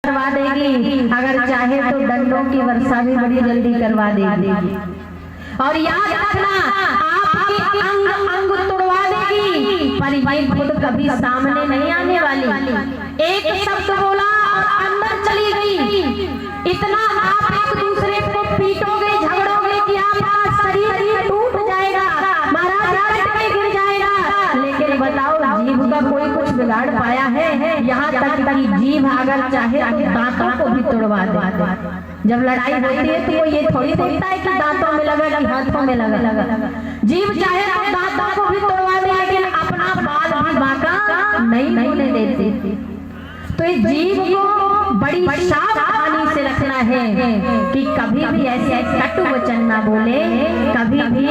करवा देगी, अगर चाहे तो डंडों की वर्षा भी बड़ी जल्दी करवा देगी। और याद रखना, आपके अंग अंग तोड़वा देगी, पर ये खुद कभी सामने नहीं आने वाली। एक शब्द बोला और अंदर चली गई। इतना आप एक दूसरे को पीटोगे, झगड़ोगे कि आपका शरीर टूट जाएगा, महाराज कट के गिर जाएगा। लेकिन बताओ, जीभ का कोई कुछ बिगाड़ पाया है? यहाँ तक कि जीभ अगर चाहे तो दांतों को भी तोड़वा दे। जब लड़ाई होती है तो वो ये थोड़ी देखता है कि दांतों में लगा कि हाथों में लगा। जीभ चाहे तो दांतों को भी तोड़वा दे, लेकिन अपना बाल भी बांका नहीं होने देती। तो इस जीभ को बड़ी सावधानी से रखना है कि कभी भी ऐसे कटु वचन ना बोले, कभी भी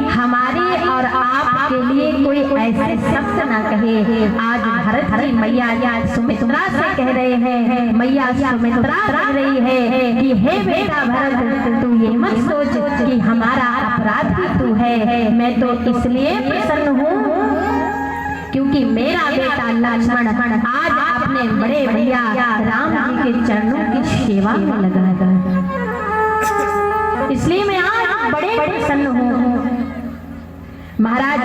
हमारे और आपके लिए कोई ऐसे शब्द ना कहे। आज भरत जी मैया सुमित्रा से कह रहे हैं, मैया सुमित्रा कह रही है कि हे बेटा भरत, तू ये मत सोच कि हमारा अपराध ही तू है। मैं तो इसलिए प्रसन्न हूँ क्योंकि मेरा बेटा लक्ष्मण आज अपने बड़े भैया राम जी के चरणों की सेवा में लगा है, इसलिए मैं आज बड़े प्रसन्न हूँ। महाराज,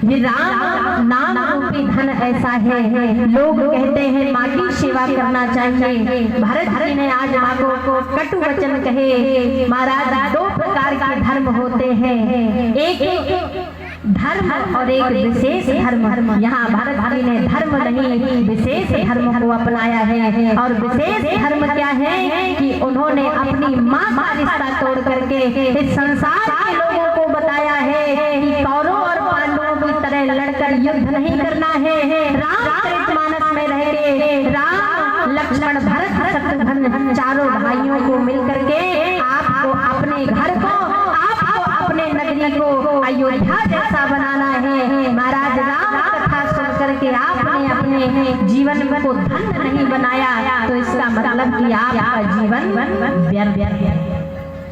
ये राम नाम रूपी धन ऐसा है, लोग कहते हैं माँ की सेवा करना चाहिए। भरत जी ने आज माँ को कटु वचन कहे। महाराज, दो प्रकार के धर्म होते हैं, एक धर्म और एक विशेष धर्म। यहाँ भरत जी ने धर्म नहीं विशेष धर्म को अपनाया है। और विशेष धर्म क्या है कि उन्होंने अपनी माँ का रिश्ता तोड़ करके इस संसार के लोगों को बताया है कि कौरवों और पांडवों की तरह लड़कर युद्ध नहीं करना है। रामचरितमानस में रह के राम, लक्ष्मण, भरत, शत्रुघ्न चारों भाइयों को मिलकर के आपको अपने घर को, अपने नगरी को अयोध्या जैसा बनाना है। महाराज, राम कथा सुन करके आपने अपने जीवन को धन्य नहीं बनाया तो इसका मतलब कि आपका जीवन व्यर्थ।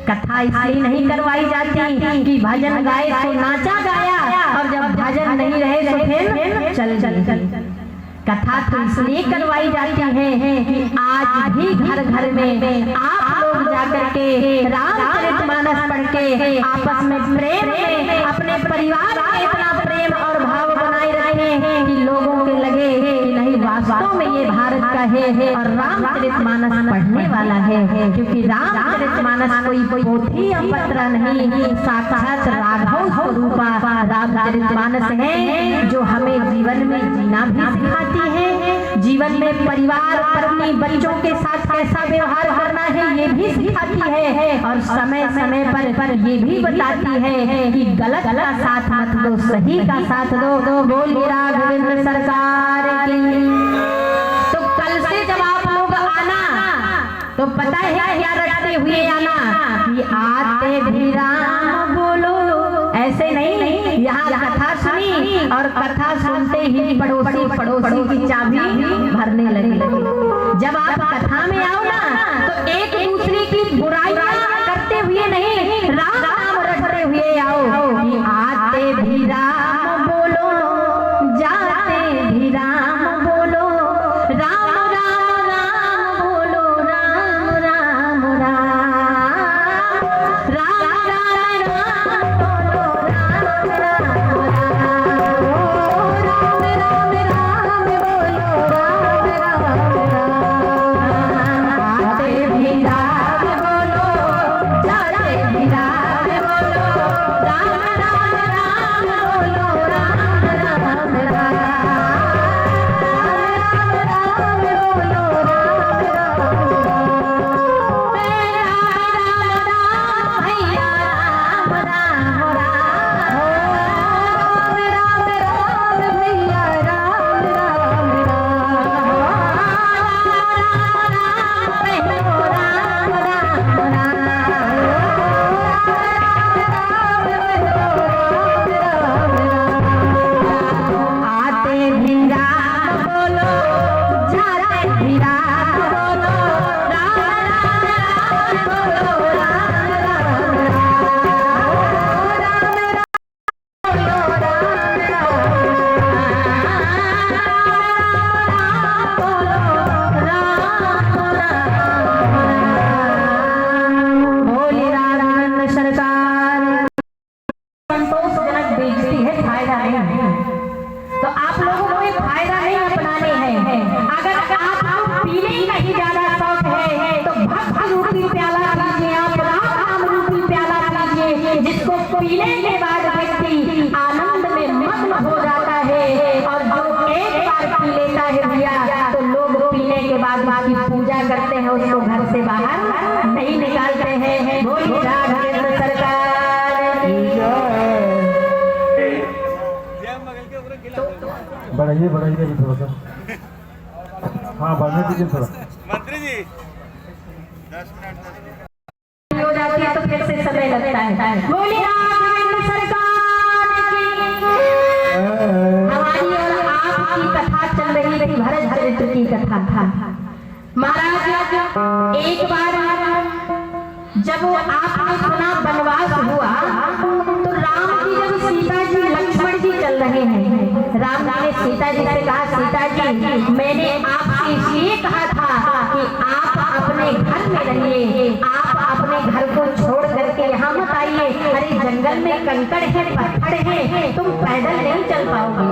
कथा इसलिए नहीं करवाई जाती कि भजन गाए तो नाचा गाया, और जब भजन नहीं रहे तो फिर चल। कथा तो इसलिए करवाई जाती है कि आज भी घर घर में आप लोग जाकर के रामचरितमानस पढ़ के आपस में प्रेम में अपने परिवार में इतना प्रेम और भाव बनाए रखें कि लोगों के लगे कि नहीं, वास्तव में ये भारत का है और रामचरितमानस पढ़ने वाला है। क्योंकि रामचरितमानस कोई पोथी या पत्र नहीं, साक्षात राघव स्वरूपा रामचरितमानस है, जो हमें जीवन में जीना भी सिखाती है, जीवन में परिवार, पत्नी, बच्चों के साथ कैसा व्यवहार करना है ये भी सिखाती है, और समय समय पर ये भी बताती है कि गलत का साथ मत दो, सही का साथ दो। बोल मेरा गोविंद सरकार की। तो कल से जब आप लोग आना तो पता है क्या रटते हुए आना कि आते भी राम बोलो, ऐसे नहीं। यहाँ कथा सुनी और कथा सुनते ही पड़ोसी की चाबी भरने लगी। जब आप कथा में आओ ना तो एक दूसरे की बुराई करते हुए नहीं, राम नाम रटते हुए आओ कि आते भी राम बोलो, जाते भी राम बोलो, राम राम राम बोलो, राम राम राम, राम राम राम बोलो, राम राम राम, राम राम बोलो, राम राम राम, आते भी राम बोलो, जाते भी राम बोलो, राम राम राम बोलो, राम राम राम, राम राम बोलो, राम राम राम, भैया राम राम राम, राम राम भैया राम राम राम, आते भी राम बोलो, जाते भी राम बोलो, राम राम राम बोलो, राम राम राम, राम राम बोलो, राम पीने के बाद व्यक्ति आनंद में मग्न हो जाता है, और जो एक बार पी लेता है भैया तो लोग पीने के बाद की पूजा करते हैं, उसको घर से बाहर नहीं निकालते हैं। बोलिए राघवेंद्र सरकार बढ़ाइए बढ़ाइए थोड़ा सा। हाँ बढ़ने दीजिए थोड़ा। मंत्री जी 10 मिनट हो जाती है तो फिर से समय लगता है। बोलिए राघवेंद्र सरकार की। हमारी और आपकी कथा चल रही थी, भरत चरित्र की कथा था। महाराज एक बार जब आपने सुना वनवास हुआ तो राम जी जब सीता जी लक्ष्मण जी चल रहे हैं, राम जी ने सीता जी से कहा, सीता जी मैंने आपसे इसलिए कहा था कि आप अपने घर में रहिए, आप अपने घर को छोड़ करके यहाँ मत आइए। अरे जंगल में कंकड़ है, पत्थर है, तुम पैदल नहीं चल पाओगे।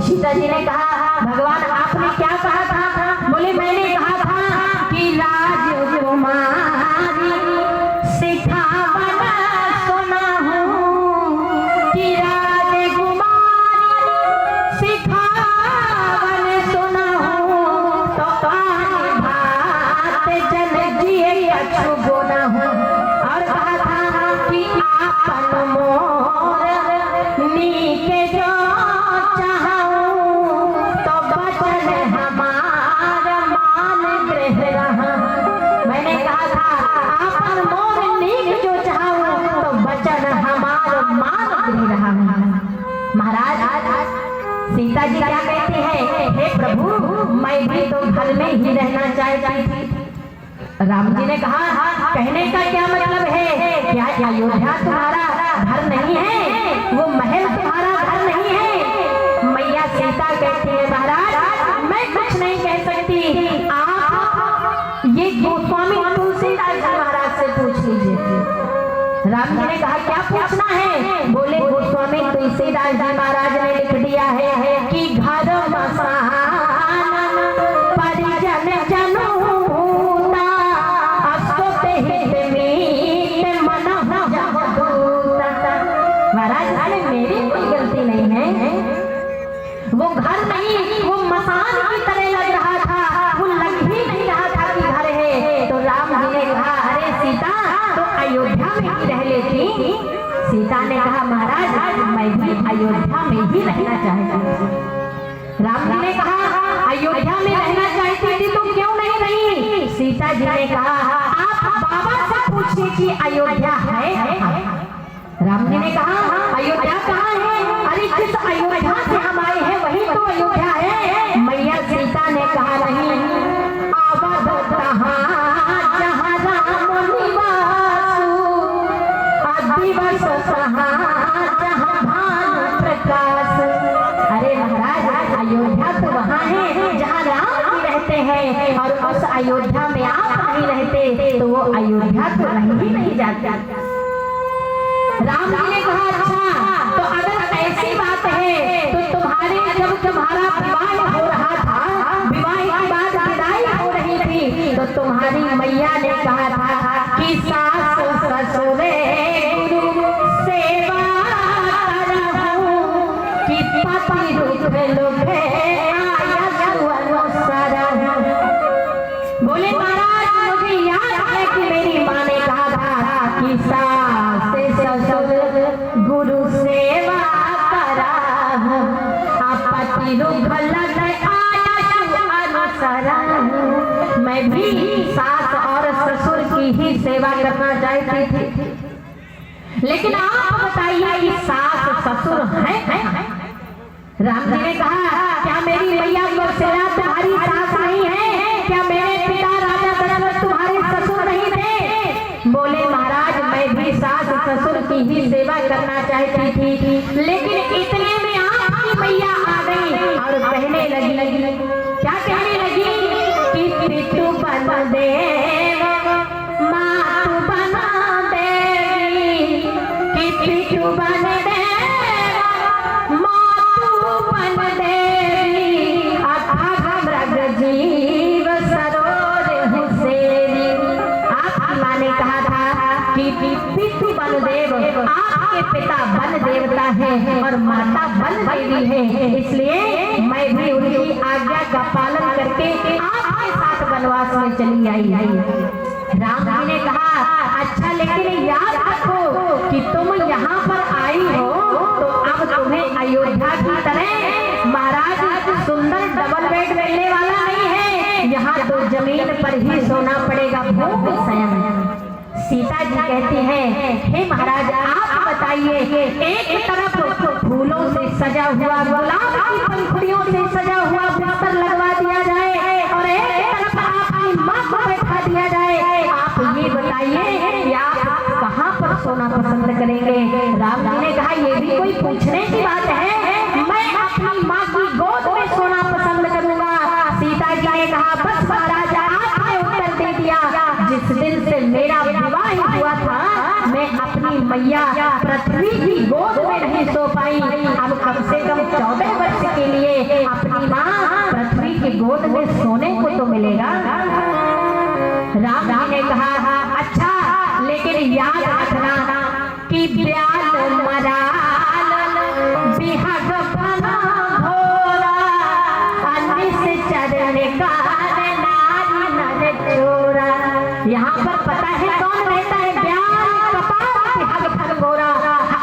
सीता जी ने कहा, भगवान आपने क्या कहा था? बोले मैंने कहा था कि राजकुमारी सिखावना सुना हूँ, कि राजकुमारी सिखावन सुना हूँ, तो भात जन जिए कछु गुना हूँ। और कहा था कि आपन मोर नीके जो चाहूं, तो बचन हमार मान ग्रह रहा। मैंने कहा था आपन मोर नीक जो चाहूं, तो बचन हमार मान ग्रह रहा। महाराज सीता जी क्या कहती है, हे प्रभु मैं भी तो घर में ही रहना चाहती थी। राम जी ने कहा, कहने का क्या मतलब है? क्या अयोध्या तुम्हारा घर नहीं है? वो महल तुम्हारा घर नहीं है? मैया सीता कहती है, महाराज मैं कुछ नहीं कह सकती, आप ये गोस्वामी तुलसीदास जी महाराज से पूछ लीजिए। राम जी ने कहा, क्या पूछना है? बोले गोस्वामी तुलसीदास जी महाराज ने लिख दिया है कि घर मसान परिजन जनूता, अस्तुत हित मीत मन जगदूता। महाराज अरे मेरी कोई गलती नहीं है, वो घर नहीं, वो मसान की तरह लग रहा था, वो लग ही नहीं रहा था कि घर है। तो राम जी ने कहा, अरे सीता तो अयोध्या में ही रह लेती। सीता ने कहा, महाराज मैं भी अयोध्या में ही रहना चाहती हूँ। राम जी ने कहा, अयोध्या में रहना चाहती थी तो क्यों नहीं रही? सीता जी ने कहा, आप बाबा से पूछिए कि अयोध्या है। राम जी ने कहा, अयोध्या कहाँ है? अरे जिस अयोध्या से हम आए हैं वही तो अयोध्या है। मैया सीता ने कहा, नहीं अवध कहाँ जहाँ राम निवासु, दिवस कहाँ जहाँ भानु प्रकाश। अरे महाराज अयोध्या तो वहाँ है जहाँ राम जी रहते हैं, और उस अयोध्या में आप नहीं रहते तो वो अयोध्या तो रही ही नहीं जाती। राम जी ने कहा, अच्छा तो अगर ऐसी बात है तो तुम्हारे जब तुम्हारा विवाह हो रहा था, विवाह के बाद विदाई हो रही थी, तो तुम्हारी मैया ने कहा था कि सास ससुर गुरु सेवा करहूं, कि पति रुख लुभे आयु अनुसरहूं। बोले महाराज मुझे याद है कि मेरी माँ ने कहा था कि सास ससुर गुरु सेवा करहूं, पति रुख लुभे आयु अनुसरहूं। मैं भी सास और ससुर की ही सेवा करना चाहती थी, लेकिन आप बताइए कि सास ससुर हैं? राम जी ने कहा, क्या मेरी मैया कौशल्या तुम्हारी सास नहीं है? क्या मेरे पिता राजा दशरथ तुम्हारे ससुर नहीं थे? बोले महाराज मैं भी सास ससुर की ही सेवा करना चाहती थी, लेकिन इतने में आपकी मैया आ गई और कहने लगी, क्या कहने लगी कि पितु बन देव मातु बना देवी, कि पितु बन देव मातु बन देवी, अथाह मृग जीव सरोज हुसैनी। आपकी माँ ने कहा था कि पितु बलदेव आपके पिता बल देवता है और माता बल देवी है, इसलिए मैं भी उनकी आज्ञा का पालन करके आपके साथ वनवास में चली आई। राम जी ने कहा अच्छा, लेकिन याद रखो कि तुम यहाँ पर आई हो तो अब तुम्हें अयोध्या की तरह महाराज सुंदर डबल बेड मिलने वाला नहीं है, यहाँ तो जमीन पर ही सोना पड़ेगा, भूमि शयन। सीता जी कहती हैं हे महाराज आप बताइए, एक तरफ फूलों से सजा हुआ गुलाब की पंखुड़ियों से सजा हुआ बिस्तर लगवा दिया जाए और एक तरफ आपकी माँ को बैठा दिया जाए, आप ये बताइए कि आप कहाँ पर सोना पसंद करेंगे? राम जी ने कहा ये भी कोई पूछने की बात है, मैं अपनी माँ की गोद में सोना पसंद करूंगा। सीता जी ने कहा बस महाराज आपने उत्तर दे दिया, जिस दिन से मेरा विवाह हुआ था मैं अपनी मैया पृथ्वी की गोद में नहीं सो पाई, अब कम से कम 14 वर्ष के लिए अपनी माँ पृथ्वी की गोद में सोने को तो मिलेगा। राम जी ने कहा अच्छा, लेकिन याद रखना कि ब्याल मराल बिहग बना भोरा, अनिस चरने का नारी नर चोरा। यहाँ पर पता है कौन रहता है? ब्याल कपाल बिहग फन भोरा।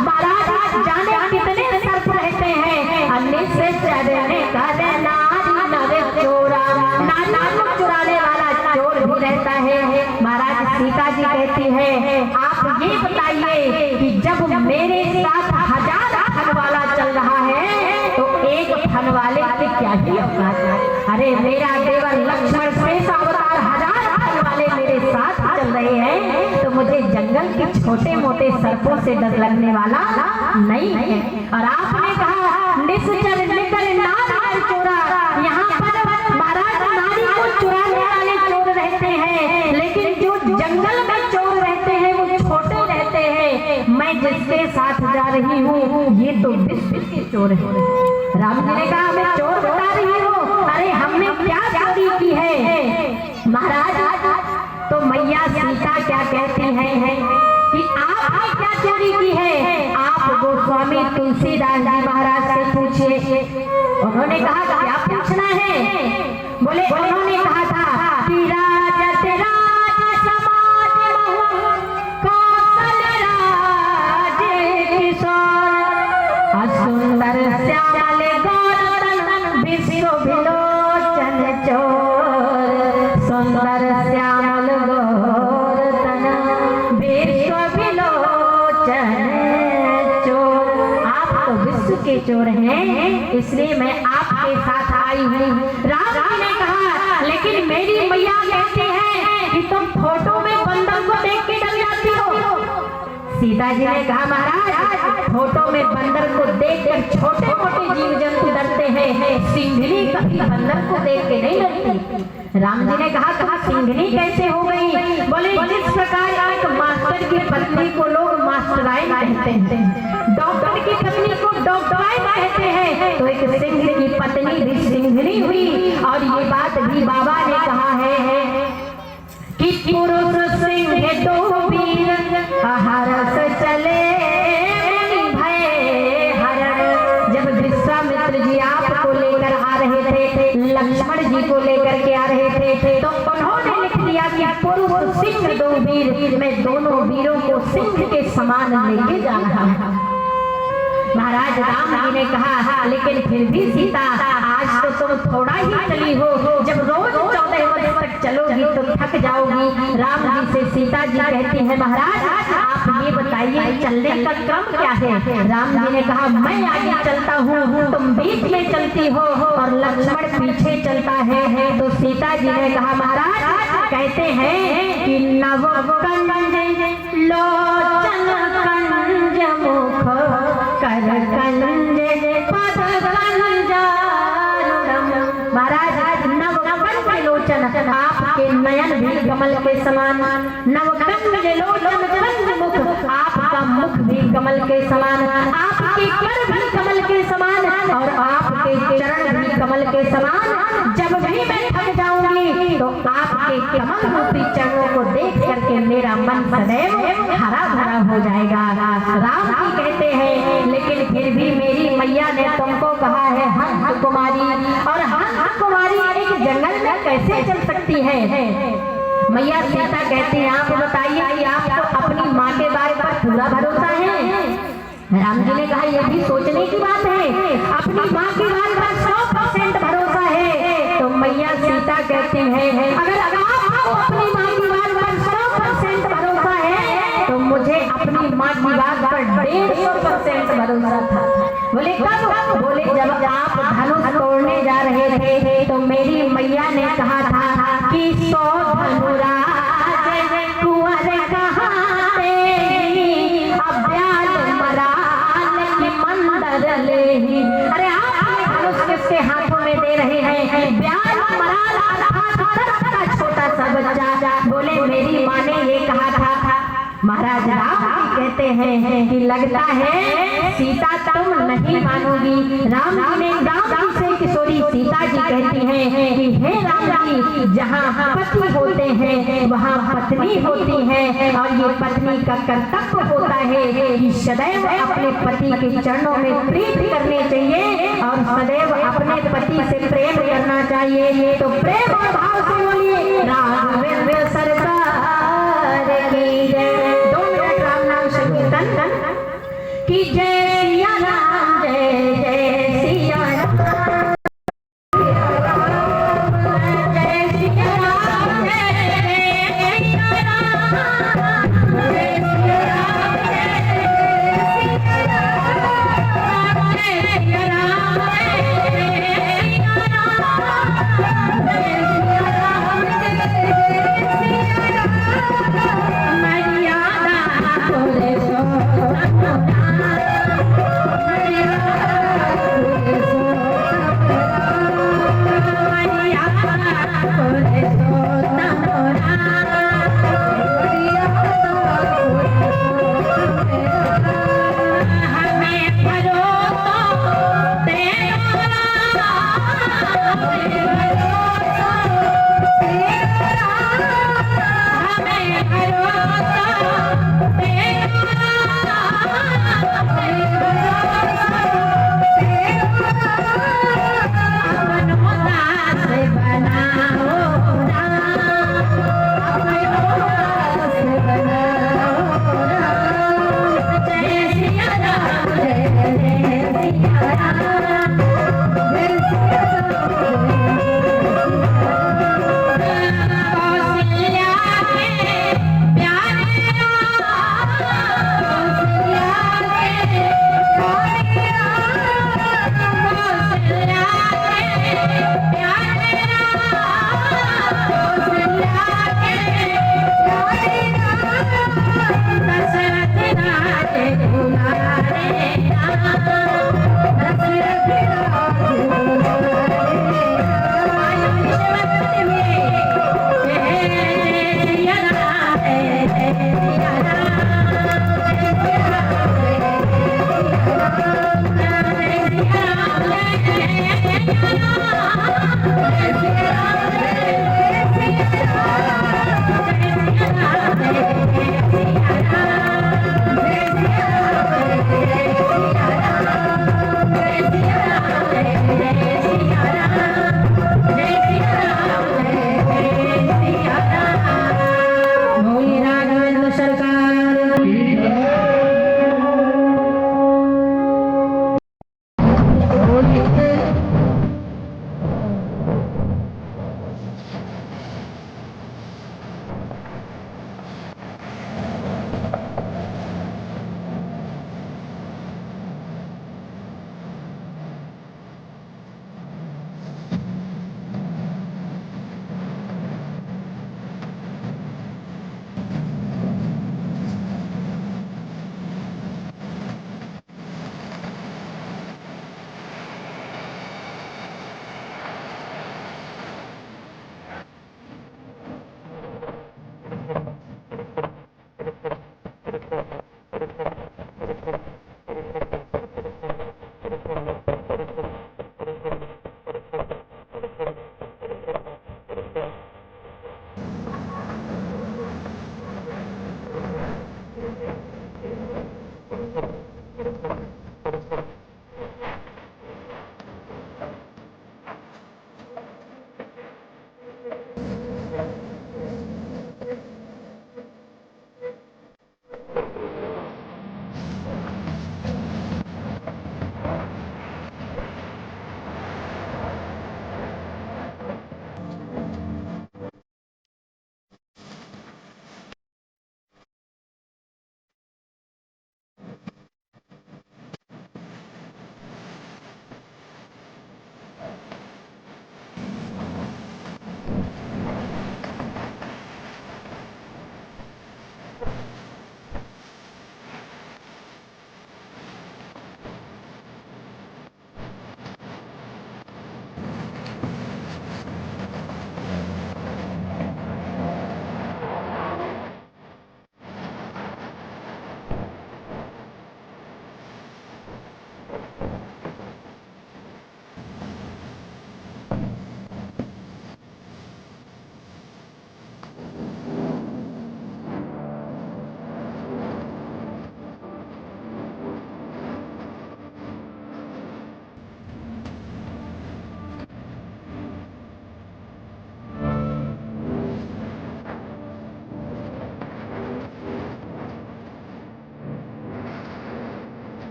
महाराज जाने कितने सर्प रहते हैं, अनिस चरने का नारी नर चोरा, नारी को चुराने वाला चोर भी रहता है। महाराज सीता जी कहती है आप ये बताइए कि जब मेरे साथ 1000 फन वाला चल रहा है तो एक फन वाले से क्या ही औकात? अरे मेरा देवर लक्ष्मण शेष अवतार 1000 फन वाले मेरे साथ चल रहे हैं तो मुझे जंगल के छोटे मोटे सर्पों से डर लगने वाला नहीं है। और आपने कहा निश्चर निकल नार चोरा, यहाँ पर महाराज नारी को चुराने वाले चोर रहते हैं, लेकिन जो जंगल में चोर रहते हैं वो छोटे रहते हैं। मैं जिसके साथ जा रही हूँ ये तो विश्व के चोर है। राम जी ने कहा मैं चोर बता रही हूँ, अरे हमने क्या चोरी की है? महाराज तो मैया सीता क्या कहती है कि आपने क्या चोरी की है? आप गोस्वामी तुलसीदास जी महाराज से पूछिए। उन्होंने कहा क्या पूछना है? बोले उन्होंने कहा था कि राजत राज समाज कौशल राज किशोर, सुंदर श्यामल गौरतन विश्व विलोचन चोर, सुंदर श्यामल गौरतन विश्व विलोचन चोर। आप तो विश्व के चोर हैं, इसलिए मैं आपके साथ आई हूँ। राम जी ने कहा लेकिन मेरी मैया कहती है कि तुम फोटो में बंदर को देख के डर जाती हो। सीता जी ने कहा महाराज फोटो में बंदर को देखकर छोटे मोटे जीव जंतु डरते हैं, सिंघनी कभी बंदर को देख के नहीं डरती। राम जी ने कहा तुम सिंघनी कैसे हो गई? बोले जिस प्रकार एक मास्टर की पत्नी को लोग मास्टराइन कहते हैं, डॉक्टर की पत्नी को डॉक्टराइन कहते हैं, तो एक सिंह की पत्नी भी सिंघनी हुई। और ये बात भी बाबा ने कहा है कि पुरुष सिंह दो वीर हरस चले भय हरण। जब विश्वामित्र जी आपको लेकर आ रहे थे, लक्ष्मण जी को लेकर के आ रहे थे, तो उन्होंने लिख दिया कि पुरुष सिंह दो वीर, मैं दोनों वीरों को सिंह के समान लेके जा रहा हूँ। महाराज राम जी ने कहा लेकिन फिर भी सीता आज तो तुम थोड़ा ही चली हो, जब रोज 14 वर्ष तक चलोगी तो थक जाओगी। राम जी से सीता जी कहती है महाराज आप ये बताइए चलने का क्रम क्या है? राम जी ने कहा मैं आगे चलता हूँ, तुम बीच में चलती हो और लक्ष्मण पीछे चलता है। तो सीता जी ने कहा महाराज कहते हैं कि नव कंज लोचन कंज मुख कर कंज पद कंजारुणम। महाराज नवकंज लोचन, आपके नयन भी कमल के समान, नवकंज लोचन कंज मुख, आपका मुख भी कमल के समान, आपके कर भी कमल के समान और आपके चरण भी कमल के समान। जब भी मैं थक जाऊंगी तो आप के कमल रूपी चरणों को देख करके मेरा मन सदैव हरा भरा हो जाएगा। राम जी कहते हैं लेकिन फिर भी मेरी मैया ने तुमको कहा है हंस कुमारी, और हंस कुमारी एक जंगल में कैसे चल सकती है? मैया सीता कहती है आप बताइए कि आपको अपनी माँ के बारे पर पूरा भरोसा है? राम जी ने कहा यह भी सोचने की बात है, अपनी माँ की बात पर 100% भरोसा है। तो मैया सीता कहती है अगर आपको अपनी माँ की बात पर 100% भरोसा है तो मुझे अपनी माँ की बात पर 150% भरोसा था। बोले कब? बोले जब आप धनुष तोड़ने जा रहे थे तो मेरी मैया ने कहा था कि 100 धनुराज कुंवर कहाँ तेरी, अब्याल मराल की मंदर लेही। अरे आप धनुष किसके हाथों में दे रहे हैं? ब्याल मराल अर्थात का छोटा सा बच्चा। बोले मेरी माँ ने ये कहा था। महाराज राम कहते हैं कि लगता है सीता तुम नहीं मानोगी। राम जी ने राम जी से किशोरी सीता जी कहती हैं कि हे राम जी, जहाँ पति होते हैं वहाँ पत्नी होती है, और ये पत्नी का कर्तव्य होता है कि सदैव अपने पति के चरणों में प्रीति करनी चाहिए और सदैव अपने पति से प्रेम करना चाहिए। तो प्रेम और भाव से बोलिए राघवेंद्र सरकार की जय। 2 मिनट राम नाम संकीर्तन की जय। सिया राम जय जय सिया राम, जय सिया राम जय जय सिया राम, जय सिया राम जय सिया राम, जय सिया राम जय सिया राम, जय सिया राम जय सिया राम। मर्यादा तोरे सो जय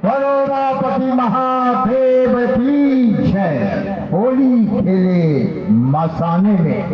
बड़ौदापति महादेव की जय। होली खेले मसाने में।